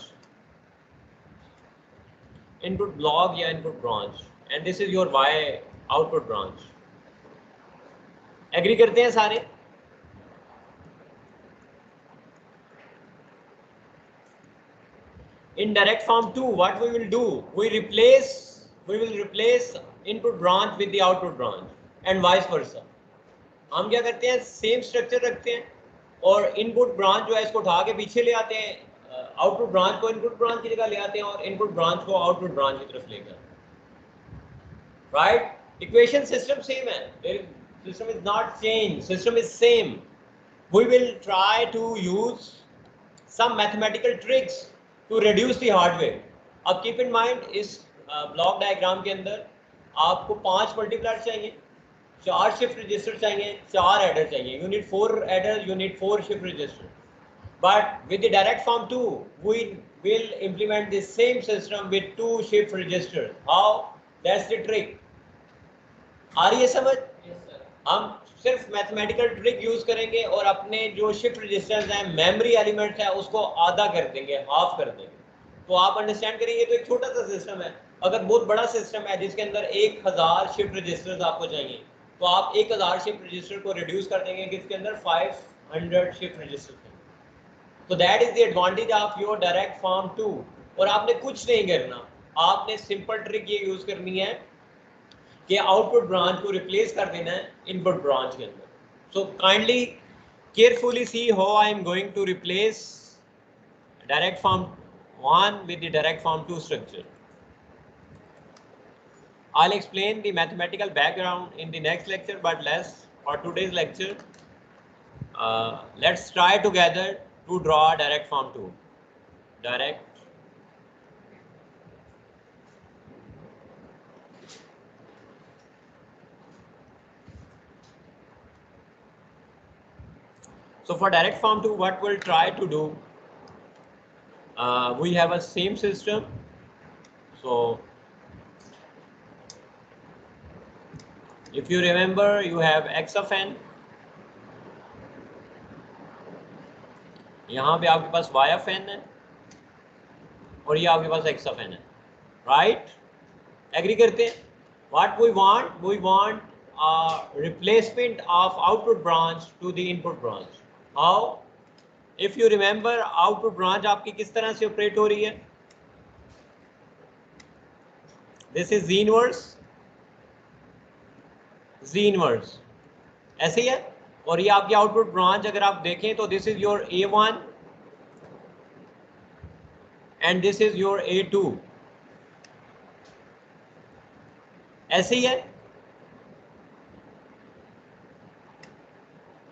input block या input branch, and this is your Y output branch. Agree करते हैं सारे? In direct form 2, what we will do? We will replace input branch with the output branch and vice versa. हम क्या करते हैं? Same structure रखते हैं और इनपुट ब्रांच जो है इसको उठा के पीछे ले आते हैं, आउटपुट ब्रांच को इनपुट ब्रांच की जगह ले आते हैं और इनपुट ब्रांच को आउटपुट ब्रांच की तरफ लेकर. राइट? इक्वेशन सिस्टम सेम है. System is not changed. System is same. We will try to use some mathematical tricks to reduce the hardware. अब keep in mind इस ब्लॉक डायग्राम के अंदर आपको 5 मल्टीप्लायर चाहिए, 4 शिफ्ट रजिस्टर चाहिए, 4 adder चाहिए. You need 4 adder, you need 4 shift register. But with the direct form 2, we will implement the same system with 2 shift registers. How? That's the trick. आ रही है समझ? हम सिर्फ मैथमेटिकल ट्रिक यूज करेंगे और अपने जो शिफ्ट रजिस्टर्स हैं, मेमोरी एलिमेंट्स हैं, उसको आधा कर देंगे, हाफ कर देंगे. तो आप अंडरस्टैंड करिए, ये तो एक छोटा सा सिस्टम है. अगर बहुत बड़ा सिस्टम है जिसके अंदर 1000 शिफ्ट रजिस्टर्स आपको चाहिए, तो आप 1000 शिफ्ट रजिस्टर को रिड्यूस कर देंगे किसके अंदर? 500 शिफ्ट रजिस्टर. तो that is the advantage of your direct form 2. और आपने कुछ नहीं करना, आपने सिंपल ट्रिक ये यूज करनी है कि आउटपुट ब्रांच को रिप्लेस कर देना है इनपुट ब्रांच के अंदर. So kindly carefully see how I am going to replace direct form 1 with the direct form 2 structure. I'll explain the mathematical background in the next lecture, but for today's lecture, let's try together to draw direct form 2. Direct So for direct form 2, what we'll try to do, we have a same system. So if you remember, you have x of n, यहाँ पे आपके पास y of n है और ये आपके पास x of n है. Right? Agree करते हैं? What we want a replacement of output branch to the input branch. How? If you remember, output branch आपकी किस तरह से ऑपरेट हो रही है? This is Z inverse, ऐसे ही है. और ये आपकी आउटपुट ब्रांच अगर आप देखें तो this is your A1 and this is your A2, ऐसे ही है.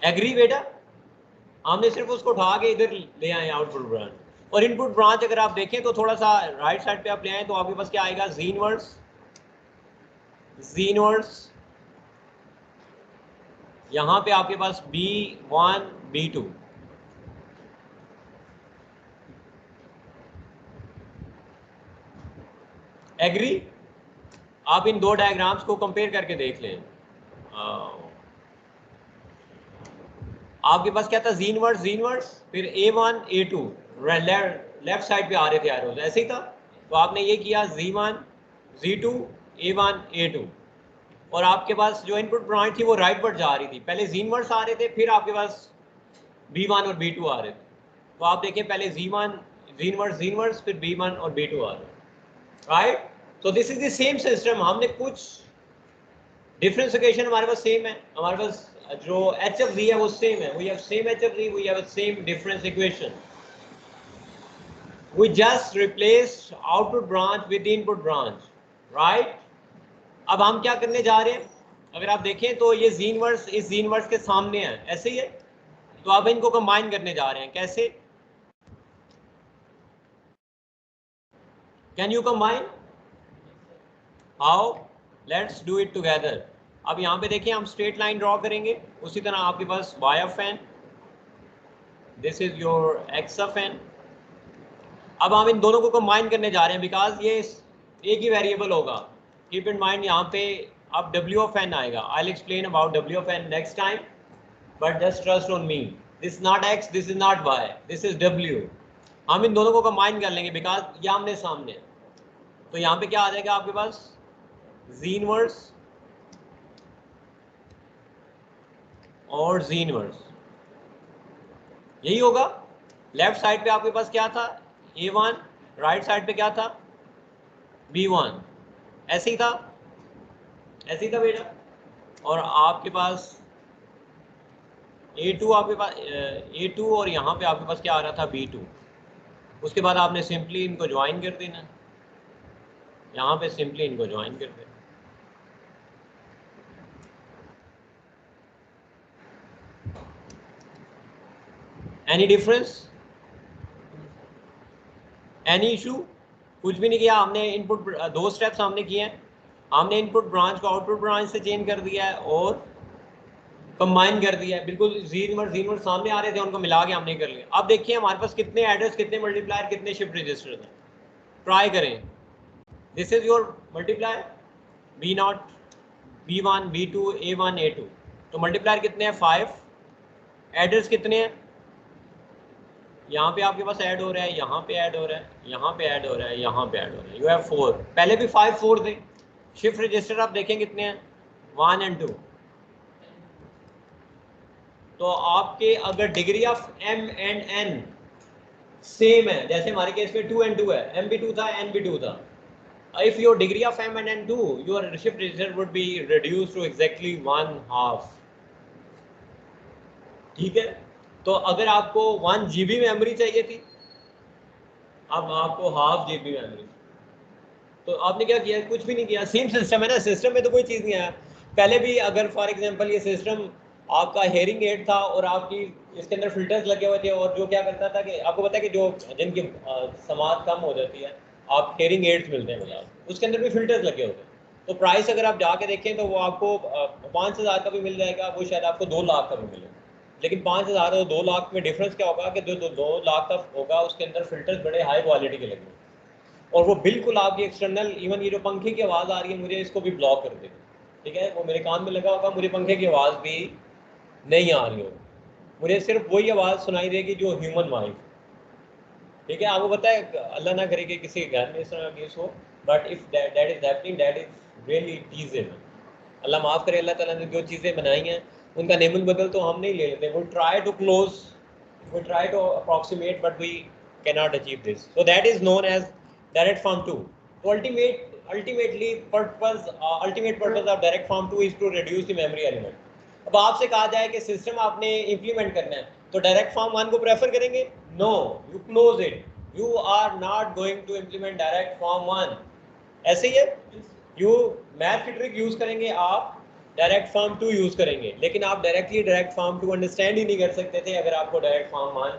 एग्री बेटा? हमने सिर्फ उसको उठा के इधर ले आए आउटपुट ब्रांच. और इनपुट ब्रांच अगर आप देखें तो थोड़ा सा राइट साइड पे आप ले आए तो आपके पास क्या आएगा? Z inverse. यहाँ पे आपके पास B1 B2. एग्री? आप इन दो डायग्राम्स को कंपेयर करके देख लें. आपके पास क्या था? Z इनवर्स, फिर A1 A2 लेफ्ट साइड पे आ रहे थे एरोज, ऐसे ही था. तो आपने ये किया Z1 Z2 A1 A2, और आपके पास जो इनपुट ब्रांच थी वो राइट पर जा रही थी. पहले Z इनवर्स आ रहे थे, फिर आपके पास B1 और B2 आ रहे थे. तो आप देखें पहले Z1 Z इनवर्स फिर B1 और B2 आ रहे. राइट? तो this is the same system. हमने कुछ डिफरेंशिएशन हमारे पास सेम है, हमारे पास जो h of z है वो सेम है. we have same h of z, we have a same difference equation. we just replaced output branch with the input branch. right? अब हम क्या करने जा रहे हैं? अगर आप देखें तो ये Z इनवर्स इस Z इनवर्स के सामने है, ऐसे ही है. तो अब इनको कंबाइन करने जा रहे हैं. कैसे? Can you combine? How? Let's do it together. अब यहाँ पे देखिए हम स्ट्रेट लाइन ड्रॉ करेंगे. उसी तरह आपके पास y of n, this is your x of n. अब हम इन दोनों को कंबाइन करने जा रहे हैं बिकॉज ये एक ही वेरिएबल होगा. कीप इन माइंड यहाँ पे अब W ऑफ n आएगा. I will explain about W of n next time, but just trust on me. This not x, this is not y, this is W. हम इन दोनों को combine कर लेंगे because ये आमने सामने. तो यहाँ पे क्या आ जाएगा आपके पास, Z इनवर्स और Z इनवर्स. यही होगा. लेफ्ट साइड पे आपके पास क्या था, A1, राइट साइड पे क्या था, B1. ऐसे ही था, ऐसे ही था बेटा. और आपके पास A2, आपके पास A2 और यहाँ पे आपके पास क्या आ रहा था, B2. उसके बाद आपने सिंपली इनको ज्वाइन कर देना. यहाँ पे सिंपली इनको ज्वाइन कर देना. Any difference, any issue? कुछ भी नहीं किया हमने. इनपुट दो स्टेप्स हमने किए हैं. हमने इनपुट ब्रांच को आउटपुट ब्रांच से चेंज कर दिया है और कंबाइन कर दिया है. बिल्कुल Z इनवर्स सामने आ रहे थे, उनको मिला के हमने कर लिया. अब देखिए हमारे पास कितने एड्रेस, कितने मल्टीप्लायर, कितने शिफ्ट रजिस्टर हैं. ट्राई करें. This is your multiplier B0, B1, B2, A1, A2. तो मल्टीप्लायर कितने हैं, 5. एड्रेस कितने हैं, यहाँ पे आपके पास ऐड हो रहा है, यहाँ पे ऐड हो रहा है, यहाँ पे ऐड हो रहा है, यहाँ पे ऐड हो रहा है. You have 4. पहले भी 5 4 थे. शिफ्ट रजिस्टर आप देखें कितने हैं, 1 और 2. तो आपके अगर degree of M and N same है, जैसे हमारे केस में 2 और 2 है, M भी 2 था, N भी 2 था. If your degree of M and N 2, your shift register would be reduced to exactly 1/2. ठीक है. तो अगर आपको 1 GB मेमोरी चाहिए थी, अब आपको 1/2 GB मेमोरी. तो आपने क्या किया, कुछ भी नहीं किया. सेम सिस्टम है ना, सिस्टम में तो कोई चीज़ नहीं आया. पहले भी अगर फॉर एग्जांपल ये सिस्टम आपका हेयरिंग एड था और आपकी इसके अंदर फिल्टर्स लगे हुए थे, और जो क्या करता था कि आपको पता है कि जो जिनकी समाज कम हो जाती है, आप हेयरिंग एड्स मिलते हैं बाजार, उसके अंदर भी फिल्टर्स लगे होते हैं. तो प्राइस अगर आप जाके देखें तो वो आपको 5,000 का भी मिल जाएगा, वो शायद आपको 2 लाख का भी मिलेगा. लेकिन 5,000 और 2 लाख में डिफरेंस क्या होगा कि जो 2 लाख का होगा उसके अंदर फिल्टर्स बड़े हाई क्वालिटी के लगे, और वो बिल्कुल आपकी एक्सटर्नल, इवन ये जो पंखे की आवाज़ आ रही है मुझे, इसको भी ब्लॉक कर देगा. ठीक है, वो मेरे कान में लगा होगा, मुझे पंखे की आवाज़ भी नहीं आ रही होगी. मुझे सिर्फ वही आवाज़ सुनाई देगी जो ह्यूमन वाइफ. ठीक है, आपको पता है अल्लाह ना करे कि किसी के घर में इस तरह केस हो, but if that is happening, that is really teasable. Allah माफ़ करे. अल्लाह ताला ने जो चीज़ें बनाई हैं उनका नेमुल बदल तो हम नहीं ले लेते. We try to close, we try to approximate, but we can not achieve this. So that is known as direct form 2. तो ultimate purpose of direct form 2 is to reduce the memory element. अब आपसे कहा जाए कि system आपने implement करना है, तो डायरेक्ट फॉर्म 1 को प्रेफर करेंगे? No, you close it. You are not going to implement direct form 1. ऐसे ही है, यू मैथ की ट्रिक यूज करेंगे, आप डायरेक्ट फॉर्म 2 यूज करेंगे, लेकिन आप डायरेक्टली डायरेक्ट फॉर्म 2 अंडरस्टैंड ही नहीं कर सकते थे अगर आपको डायरेक्ट फॉर्म 1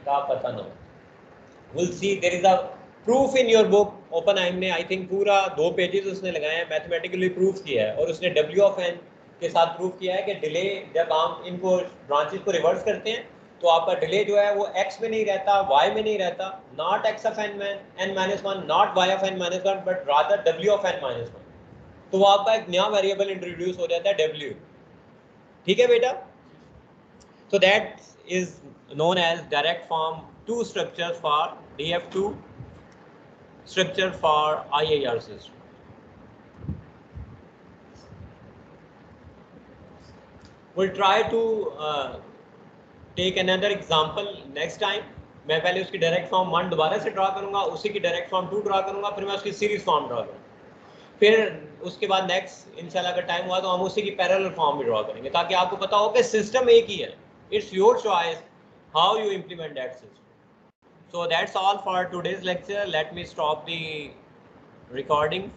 का पता ना हो. Will see, there is a proof in your book. Oppenheim ने आई थिंक पूरा 2 पेजेस उसने लगाए हैं, मैथमेटिकली प्रूफ किया है, और उसने W ऑफ n के साथ प्रूफ किया है कि डिले, जब हम इनको ब्रांचेस को रिवर्स करते हैं तो आपका डिले जो है वो x में नहीं रहता, y में नहीं रहता. Not x of n-1, not y of n-1, but rather W of n-1. तो वो आपका एक नया वेरिएबल इंट्रोड्यूस हो जाता है, W. ठीक है बेटा. So that is known as direct form 2 structures for DF2 structure for IAR system. We'll try to take another example next time. मैं पहले उसकी डायरेक्ट फॉर्म 1 दोबारा से ड्रा करूंगा, उसी की डायरेक्ट फॉर्म 2 ड्रा करूंगा, फिर मैं उसकी सीरीज फॉर्म ड्रा करूंगा. फिर उसके बाद नेक्स्ट इंशाल्लाह अगर टाइम हुआ तो हम उसी की पैरेलल फॉर्म भी ड्रा करेंगे, ताकि आपको पता हो कि सिस्टम एक ही है. It's your choice how you implement that system. So that's all for today's lecture. Let me stop the recording.